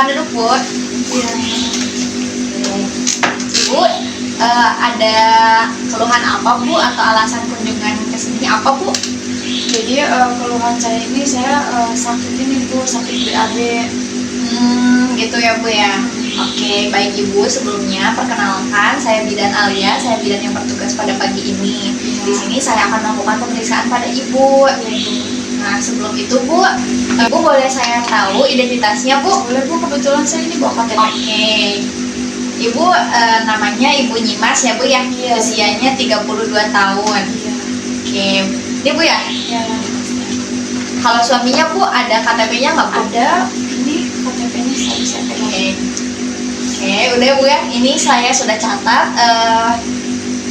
Silakan duduk, Bu. Iya. Ibu, ada keluhan apa, Bu? Atau alasan kunjungan ke sini apa, Bu? Jadi keluhan saya ini sakit ini Bu, sakit BAB. Gitu ya, Bu ya. Oke, baik Ibu. Sebelumnya perkenalkan, saya Bidan Alia. Saya bidan yang bertugas pada pagi ini. Di sini saya akan melakukan pemeriksaan pada Ibu. Nah, sebelum itu, Bu, Ibu boleh saya tahu identitasnya, Bu? Boleh Bu, kebetulan saya ini bawa KTP. Oke. Ibu namanya Ibu Nyimas ya, Bu ya? Iya. Usianya 32 tahun. Iya. Oke. Ini Bu ya? Iya. Kalau suaminya, Bu, ada KTP-nya nggak, Bu? Ada, ini KTP-nya saya pegang. Oke, udah Bu ya. Ini saya sudah catat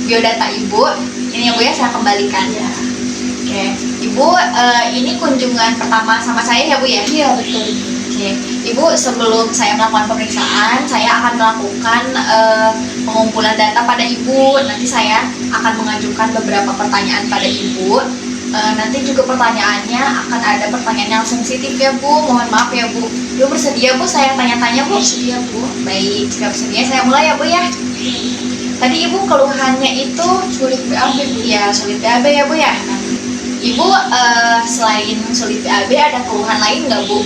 biodata Ibu. Ini ya Bu ya, saya kembalikan. Iya. Oke, Ibu, ini kunjungan pertama sama saya ya Bu ya? Iya, betul. Oke, Ibu, sebelum saya melakukan pemeriksaan, saya akan melakukan pengumpulan data pada Ibu. Nanti saya akan mengajukan beberapa pertanyaan pada Ibu. Nanti juga pertanyaannya akan ada pertanyaan yang sensitif ya Bu. Mohon maaf ya Bu. Ibu bersedia Bu saya tanya-tanya Bu? Bersedia Bu. Baik, jika bersedia saya mulai ya Bu ya. Tadi Ibu keluhannya itu Sulit BAB Bu. ya sulit BAB ya Bu ya. Ibu selain sulit BAB ada keluhan lain nggak Bu?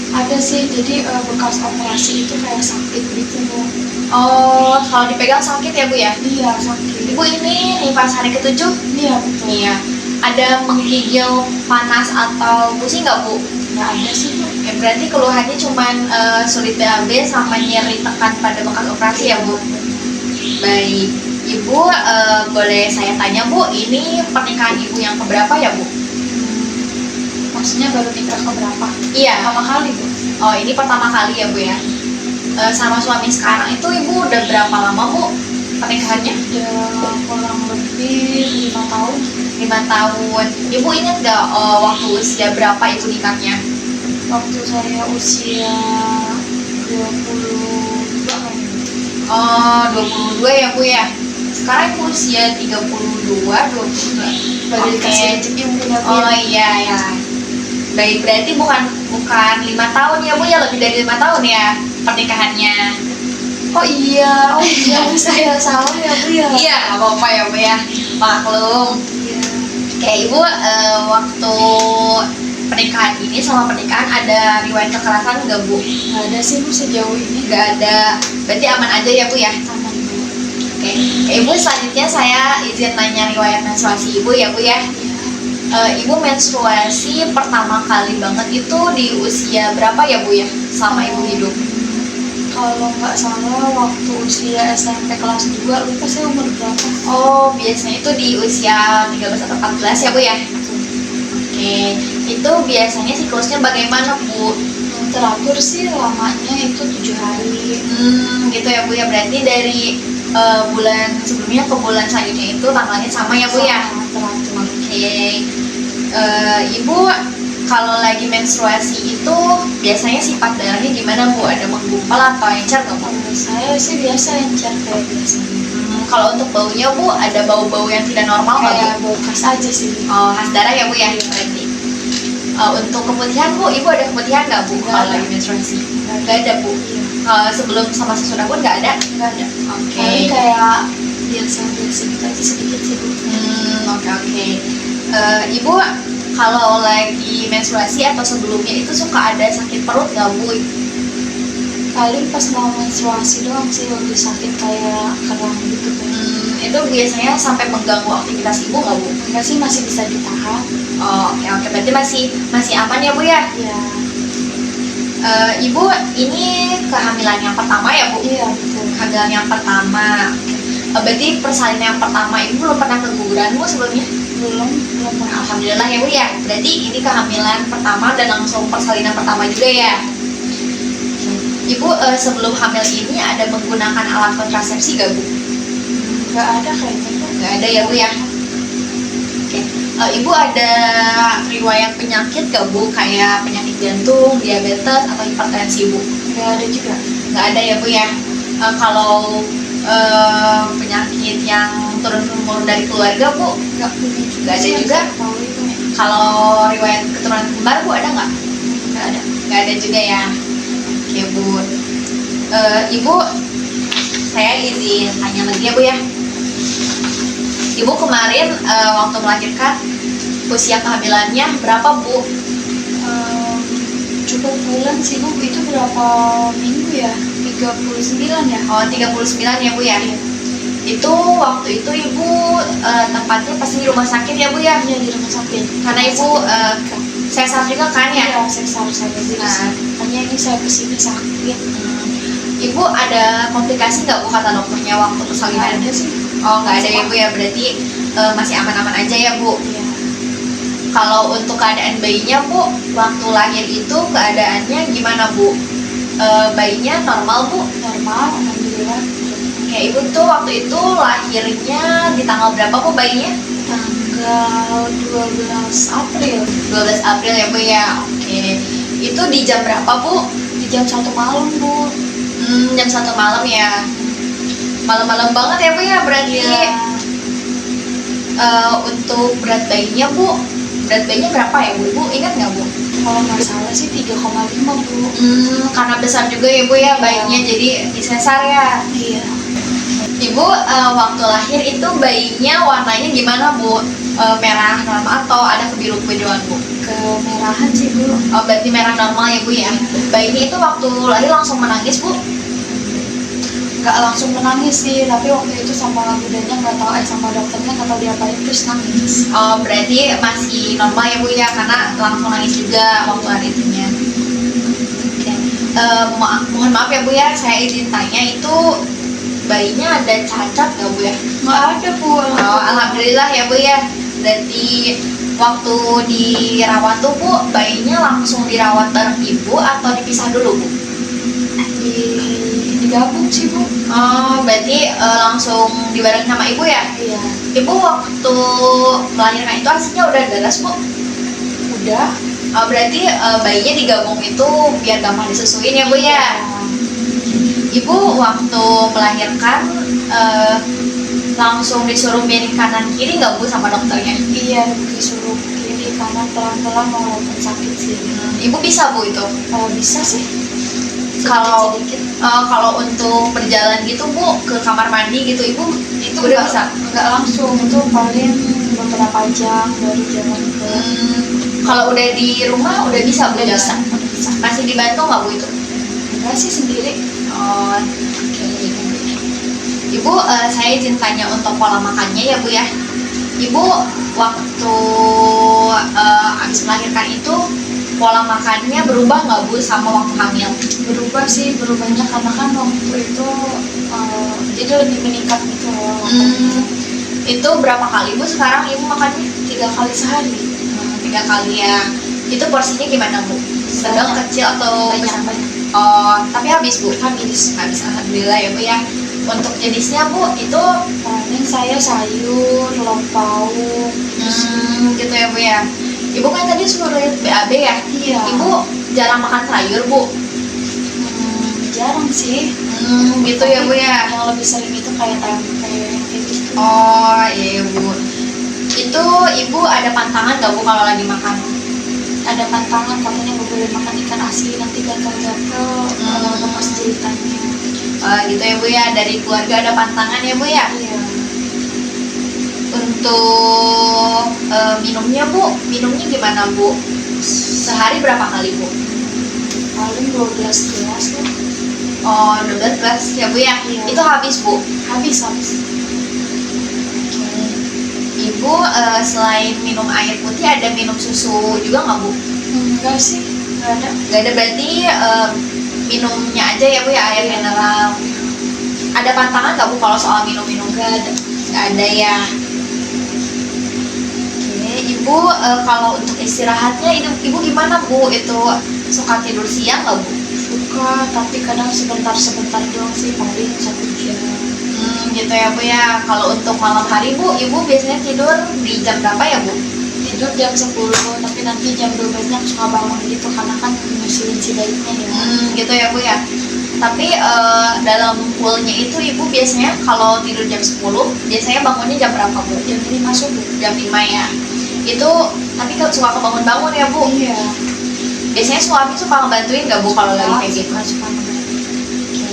Ada sih, jadi bekas operasi itu kayak sakit gitu Bu. Oh, kalau dipegang sakit ya Bu ya? Iya, sakit. Ibu ini nifas hari ke-7? Iya, betul. Iya. Ada menggigil, panas atau pusing nggak Bu? Nggak ada sih Bu. Oke, berarti keluhannya cuman sulit BAB sama nyeri tekan pada bekas operasi ya Bu? Baik, Ibu boleh saya tanya Bu, ini pernikahan Ibu yang keberapa ya Bu? Maksudnya baru nikah keberapa? Iya. Pertama kali Bu. Oh, ini pertama kali ya Bu ya? Sama suami sekarang itu Ibu udah berapa lama Bu pernikahannya? Udah kurang lebih 5 tahun. 5 tahun. Ibu ingat nggak waktu usia berapa Ibu nikahnya? Waktu saya usia 22 kayaknya. Oh, 22 ya Bu ya? Sekarang Ibu usia 32, 22. Baru Oke. dikasih rezeki mungkin ya Bu. Oh iya ya. Baik, berarti bukan 5 tahun ya Bu ya, lebih dari 5 tahun ya pernikahannya. Oh iya Bu, saya salah ya Bu ya. Iya, nggak apa-apa ya Bu ya. Maklum. Iya. Oke Ibu, waktu pernikahan ini sama pernikahan ada riwayat kekerasan nggak Bu? Nggak ada sih Bu sejauh ini. Nggak ada. Berarti aman aja ya Bu ya? Aman Bu. Oke. Ibu, selanjutnya saya izin nanya riwayat menstruasi Ibu ya Bu ya. Ibu menstruasi pertama kali banget itu di usia berapa ya Bu ya? Selama Ibu hidup? Kalau nggak salah waktu usia SMP kelas 2, lupa saya umur berapa. Oh, biasanya itu di usia 13 atau 14 ya Bu ya? Oke. Itu biasanya siklusnya bagaimana Bu? Teratur sih lamanya itu 7 hari. Gitu ya Bu ya. Berarti dari bulan sebelumnya ke bulan selanjutnya itu tanggalnya sama ya Bu ya? Sama, teratur. Oke. Ibu kalau lagi menstruasi itu biasanya sifat darahnya gimana Bu? Ada menggumpal atau encer nggak Bu? Saya sih biasa encer kayak biasa. Kalau untuk baunya Bu, ada bau-bau yang tidak normal nggak Bu? Kayak bau khas aja sih. Oh, khas darah ya Bu ya? Berarti. Untuk keputihan Bu, Ibu ada keputihan nggak Bu Nggak kalau ada. lagi menstruasi? Nggak ada Bu. Iya. Sebelum sama sesudah pun nggak ada? Nggak ada. Oke. Paling kayak biasa-biasa gitu aja sedikit sih Bu. Oke. Ibu kalau lagi menstruasi atau sebelumnya itu suka ada sakit perut nggak Bu? Paling pas mau menstruasi doang sih lebih sakit kayak kerang gitu kan. Itu biasanya sampai mengganggu aktivitas Ibu nggak Bu? Enggak sih, masih bisa ditahan. Oh, oke. Berarti masih aman ya Bu ya? Iya. Ibu ini kehamilan yang pertama ya Bu? Iya betul. Kehamilan yang pertama. Berarti persalinan yang pertama Ibu belum pernah keguguran Bu sebelumnya? Belum pernah. Alhamdulillah ya Bu ya. Berarti ini kehamilan pertama dan langsung persalinan pertama juga ya. Ibu sebelum hamil ini ada menggunakan alat kontrasepsi gak Bu? Nggak ada kayaknya Bu. Nggak ada ya Bu ya. Oke. Ibu ada riwayat penyakit gak Bu? Kayak penyakit jantung, diabetes atau hipertensi Bu? Nggak ada juga. Nggak ada ya Bu ya. Kalau penyakit yang turun-temurun dari keluarga Bu? Nggak punya juga. Nggak ada sih yang juga? saya tahu itu. Kalau riwayat keturunan kembar Bu ada nggak? Nggak ada. Nggak ada juga ya. Oke Bu. Ibu, saya izin tanya lagi ya Bu ya. Ibu kemarin waktu melahirkan usia kehamilannya berapa Bu? Cukup bulan sih Bu, itu berapa minggu ya? 39 ya? Oh 39 ya Bu ya. Iya. Itu waktu itu Ibu tempatnya pasti di rumah sakit ya Bu ya? Iya, di rumah sakit. Karena Ibu sesar juga kan ya? Iya, sesar saya jadi Nah. makanya ini saya kesini sakit. Ibu ada komplikasi nggak Bu kata dokternya waktu Nggak persalinan? ada sih. Oh nggak ada ya Bu ya, berarti masih aman-aman aja ya Bu. Iya. Kalau untuk keadaan bayinya Bu, waktu lahir itu keadaannya gimana Bu? Bayinya normal Bu? Normal, alhamdulillah. Kayak Ibu tuh waktu itu lahirnya di tanggal berapa Bu bayinya? Tanggal 12 April 12 April ya Bu ya, oke. Itu di jam berapa Bu? di jam 1 malam Bu. Jam 1 malam ya. Malam-malam banget ya Bu ya, berarti. Iya. Untuk berat bayinya Bu, berat bayinya berapa ya Bu? Ibu ingat nggak Bu? Kalau nggak salah sih 3,5 Bu. Karena besar juga ya Bu ya bayinya, jadi disesar ya. Iya. Ibu waktu lahir itu bayinya warnanya gimana Bu? Merah normal atau ada kebiru-kebiruan Bu? Kemerahan sih Bu. Oh berarti merah normal ya Bu ya. Bayinya itu waktu lahir langsung menangis Bu? Nggak langsung menangis sih, tapi waktu itu sama bidannya nggak tahu, sama dokternya nggak tahu diapain terus nangis. Oh berarti masih normal ya Bu ya, karena langsung nangis juga waktu hari itunya. Oke. Mohon maaf ya Bu ya, saya izin tanya, itu bayinya ada cacat nggak Bu ya? Nggak ada Bu. Oh alhamdulillah ya Bu ya. Berarti waktu dirawat tuh Bu, bayinya langsung dirawat bareng Ibu atau dipisah dulu Bu? Digabung sih Bu. Oh berarti langsung dibareng sama Ibu ya? Iya. Ibu waktu melahirkan itu hasilnya udah deras Bu? Udah. Oh, berarti bayinya digabung itu biar gampang disusuin ya Bu ya? Ibu waktu melahirkan langsung disuruh miring kanan kiri nggak Bu sama dokternya? Iya, disuruh kiri kanan pelan-pelan walaupun sakit sih. Ibu bisa Bu itu? Bisa sih. Kalau Sedikit. kalau untuk berjalan gitu Bu ke kamar mandi gitu Ibu itu udah bisa? Nggak langsung, itu paling beberapa jam baru jalan ke. Kalau udah di rumah udah bisa Bu Udah jalan? bisa. Masih dibantu nggak Bu itu? Enggak sih, sendiri. Oh, oke. Ibu, saya izin tanya untuk pola makannya ya Bu ya. Ibu waktu habis melahirkan itu pola makannya berubah nggak Bu sama waktu hamil? Berubah sih, berubahnya karena kan waktu itu jadi lebih meningkat gitu loh. Itu berapa kali Bu sekarang Ibu makannya? 3 kali sehari. 3 kali ya. Itu porsinya gimana Bu? Sedang, Banyak. kecil atau besar? Banyak. Oh, tapi habis Bu? Habis. Habis, alhamdulillah ya Bu ya. Untuk jenisnya Bu, itu Paling saya sayur, lauk pauk. gitu ya Bu ya. Ibu kan tadi suruh lihat BAB ya? Iya. Ibu jarang makan sayur Bu? Jarang sih. Gitu ya Bu ya. Yang lebih sering itu kayak tempe kayak gitu. Oh iya Bu. Itu Ibu ada pantangan nggak Bu kalau lagi makan? Ada pantangan, katanya nggak boleh makan ikan asin, nanti gatal-gatal kalau lepas jahitannya. Gitu ya Bu ya. Dari keluarga ada pantangan ya Bu ya. Iya. Untuk minumnya Bu, minumnya gimana Bu? Sehari berapa kali Bu? Paling 12 gelas tuh. Oh 12 gelas ya Bu ya. Iya. Itu habis Bu? Habis. Ibu selain minum air putih ada minum susu juga nggak Bu? Enggak sih, nggak ada. Nggak ada, berarti minumnya aja ya Bu ya, air mineral. Ada pantangan nggak Bu kalau soal minum-minum? Nggak ada. Nggak ada ya. Oke, Ibu kalau untuk istirahatnya Ibu gimana Bu? Itu suka tidur siang nggak Bu? Suka, tapi kadang sebentar doang sih, paling 1 jam. Gitu ya Bu ya. Kalau untuk malam hari Bu, Ibu biasanya tidur di jam berapa ya Bu? Tidur jam 10, tapi nanti jam 12 nya suka bangun gitu karena kan nyusuin si bayinya ya. Gitu ya Bu ya. Tapi dalam poolnya itu Ibu biasanya kalau tidur jam 10, biasanya bangunnya jam berapa Bu? Jam 5 subuh. Jam 5 ya. Itu tapi kalau suka kebangun-bangun ya Bu? Iya. Biasanya suami suka ngebantuin nggak Bu kalau lagi kayak gitu? Suka. Oke.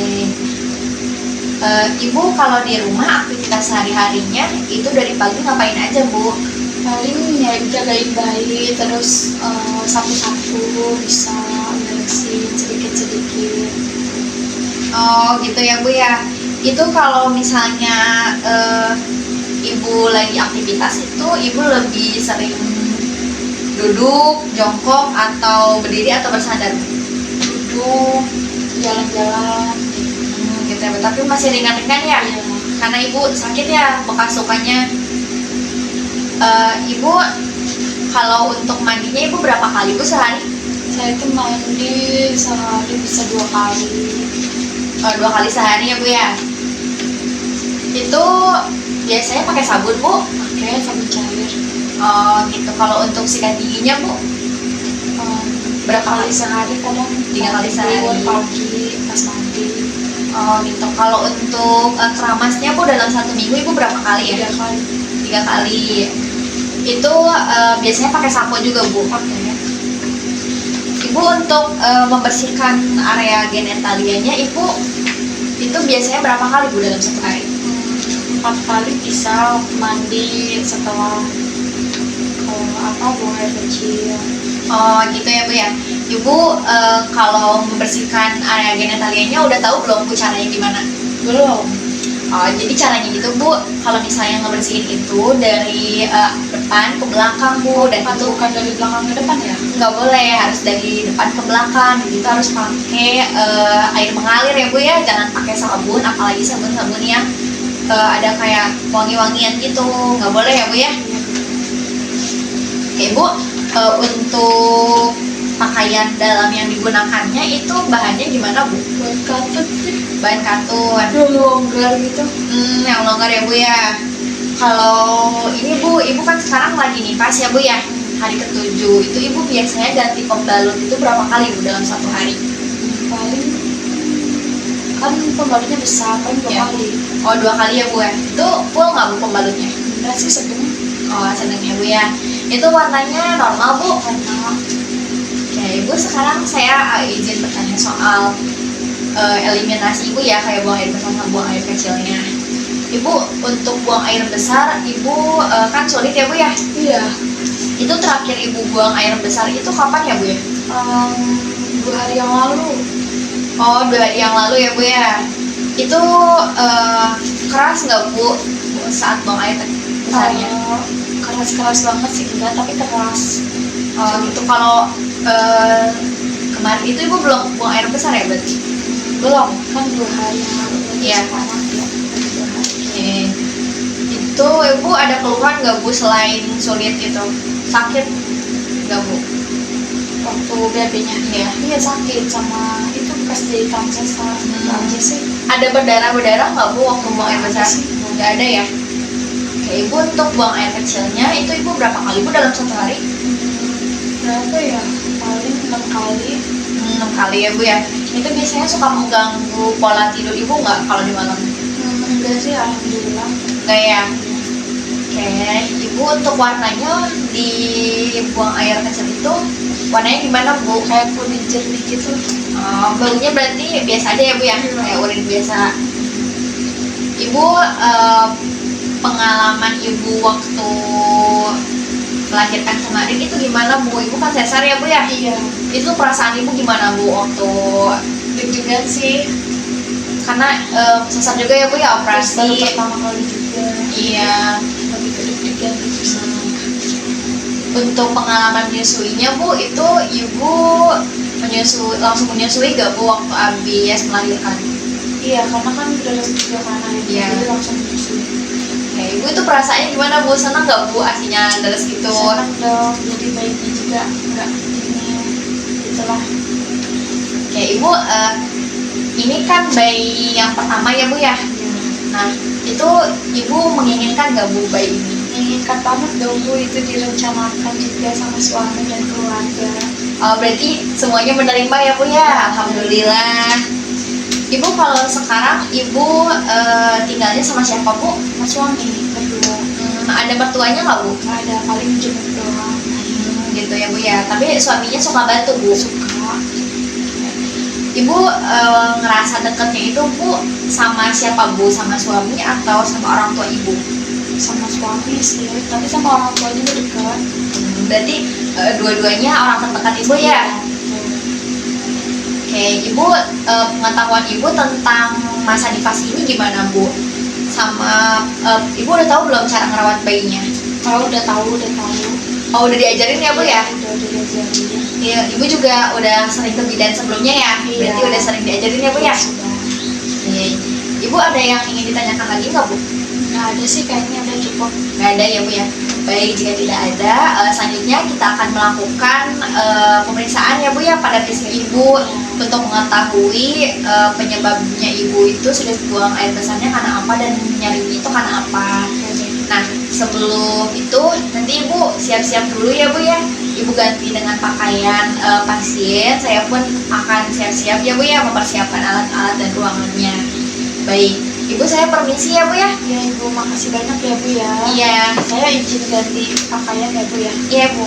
Ibu kalau di rumah aktivitas sehari-harinya itu dari pagi ngapain aja, Bu? Paling ya jagain bayi, terus sapu-sapu, bisa beresin sedikit-sedikit. Oh gitu ya, Bu ya. Itu kalau misalnya Ibu lagi aktivitas itu Ibu lebih sering duduk, jongkok, atau berdiri atau bersandar? Duduk, jalan-jalan. Gitu ya, Bu. Tapi masih ringan-ringan ya? Iya. Karena Ibu sakit ya bekas lukanya. Ibu kalau untuk mandinya Ibu berapa kali, Bu, sehari? Saya itu mandi sehari bisa 2 kali. 2 kali sehari ya, Bu ya. Itu biasanya pakai sabun, Bu? Pakai sabun cair. Oh gitu. Kalau untuk sikat giginya, Bu? Berapa kali sehari, kadang 3 kali sehari. Pagi pas mandi. Oh gitu. Kalau untuk keramasnya, Bu, dalam 1 minggu Ibu berapa kali ya? 3 kali. 3 kali. Itu biasanya pakai sampo juga, Bu? Pakai. Ibu untuk membersihkan area genitalianya Ibu itu biasanya berapa kali, Bu, dalam 1 hari? 4 kali bisa mandi setelah buang air kecil. Oh gitu ya, Bu ya. Ibu kalau membersihkan area genitalianya udah tahu belum, Bu, caranya gimana? Belum. Oh, jadi caranya gitu, Bu, kalau misalnya ngebersihin itu dari depan ke belakang, Bu, dan itu Bukan dari belakang ke depan ya? nggak boleh, harus dari depan ke belakang. Itu harus pakai air mengalir ya, Bu ya, jangan pakai sabun, apalagi sabun-sabun yang ada kayak wangi-wangian gitu, nggak boleh ya, Bu ya. Oke, Bu, untuk pakaian dalam yang digunakannya itu bahannya gimana, Bu? Buat katut sih. Bahan katun. Longgar gitu. Yang longgar ya, Bu ya. Kalau ini, Bu, Ibu kan sekarang lagi nipas ya, Bu ya, hari ke-7. Itu Ibu biasanya ganti pembalut itu berapa kali, Bu, dalam 1 hari? Paling kan pembalutnya besar, paling 2 Ya. kali. Oh, 2 kali ya, Bu ya. Itu full nggak, Bu, pembalutnya? Enggak sih, sedang. Oh, sedang ya, Bu ya. Itu warnanya normal, Bu? Karena Oke, Ibu, sekarang saya izin bertanya soal eliminasi Ibu ya, kayak buang air besar sama buang air kecilnya. Ibu, untuk buang air besar, Ibu kan sulit ya, Bu ya? iya. Itu terakhir Ibu buang air besar itu kapan ya, Bu ya? 2 hari yang lalu. Oh, 2 hari yang lalu ya, Bu ya. Itu keras nggak, Bu, saat buang air besarnya? Keras-keras banget sih enggak, tapi keras. Oh, gitu. Kalau kemarin itu Ibu belum buang air besar ya, berarti? Belum, kan 2 hari yang lalu. Iya. Sekarang ya, 2 hari. Oke. Itu Ibu ada keluhan nggak, Bu, selain sulit itu? Sakit nggak, Bu? Waktu BAB-nya Iya. iya sakit sama itu bekas jahitan sesar. Itu aja sih. Ada berdarah nggak, Bu, waktu buang air besar? Nggak sih. Nggak ada ya? Oke, Ibu untuk buang air kecilnya itu Ibu berapa kali, Bu, dalam 1 hari? Berapa ya? Paling 6 kali. 6 kali ya, Bu ya. Itu biasanya suka mengganggu pola tidur Ibu nggak kalau di malam? Enggak sih, alhamdulillah. Nggak ya? Oke, Ibu untuk warnanya di buang air kecil itu warnanya gimana, Bu? Kayak kuning jernih gitu. Baunya berarti biasa aja ya, Bu ya? Kayak urin biasa. Ibu pengalaman Ibu waktu melahirkan kemarin itu gimana, Bu? Ibu kan sesar ya, Bu ya? Iya. Itu perasaan Ibu gimana, Bu, waktu Deg-degan sih. karena sesar juga ya, Bu ya, Baru operasi? pertama kali juga. Iya. Lebih ke deg-degan gitu sih. Untuk pengalaman menyusuinya, Bu, itu Ibu langsung menyusui gak, Bu, waktu habis melahirkan? Iya, karena kan udah resmi juga kanan ya. Iya. Jadi langsung menyusui. Oke, Ibu itu perasaannya gimana, Bu? Senang gak, Bu, asinya deres gitu? Senang dong, jadi bayinya juga enggak ini itulah. Oke, Ibu, ini kan bayi yang pertama ya, Bu ya? Nah, itu Ibu menginginkan gak, Bu, bayi ini? Menginginkan banget dong, Bu, itu direncanakan juga sama suami dan keluarga. Berarti semuanya menerima ya, Bu ya? Alhamdulillah. Ibu kalau sekarang Ibu tinggalnya sama siapa, Bu? Mas suami berdua. Ada mertuanya nggak, Bu? Nggak ada, paling jemput doang. Gitu ya, Bu ya. Tapi suaminya suka bantu, Bu? Suka. Ibu ngerasa deketnya itu Bu sama siapa Bu? Sama suami atau sama orang tua Ibu? Sama suami sih, tapi sama orang tua juga dekat. Berarti dua-duanya orang terdekat Ibu ya? Oke, Ibu pengetahuan Ibu tentang masa nifas ini gimana Bu? Sama Ibu udah tahu belum cara ngerawat bayinya? Kalau udah tahu. Oh udah diajarin ya Bu ya? Udah diajarin. Iya, Ibu juga udah sering ke bidan sebelumnya ya? Iya. Berarti udah sering diajarin ya Bu ya? Sudah. Iya. Ibu ada yang ingin ditanyakan lagi nggak Bu? Nggak ada sih, kayaknya udah cukup. Nggak ada ya Bu ya? Baik, jika tidak ada, selanjutnya kita akan melakukan pemeriksaan ya Bu ya pada fisik Ibu untuk mengetahui penyebabnya Ibu itu sudah buang air besarnya karena apa dan nyarinya itu karena apa. Nah, sebelum itu nanti Ibu siap-siap dulu ya Bu ya. Ibu ganti dengan pakaian pasien. Saya pun akan siap-siap ya Bu ya, mempersiapkan alat-alat dan ruangannya. Baik, Ibu saya permisi ya Bu ya. Ya Ibu, makasih banyak ya Bu ya. Iya. Saya izin ganti pakaian ya Bu ya. Iya Bu.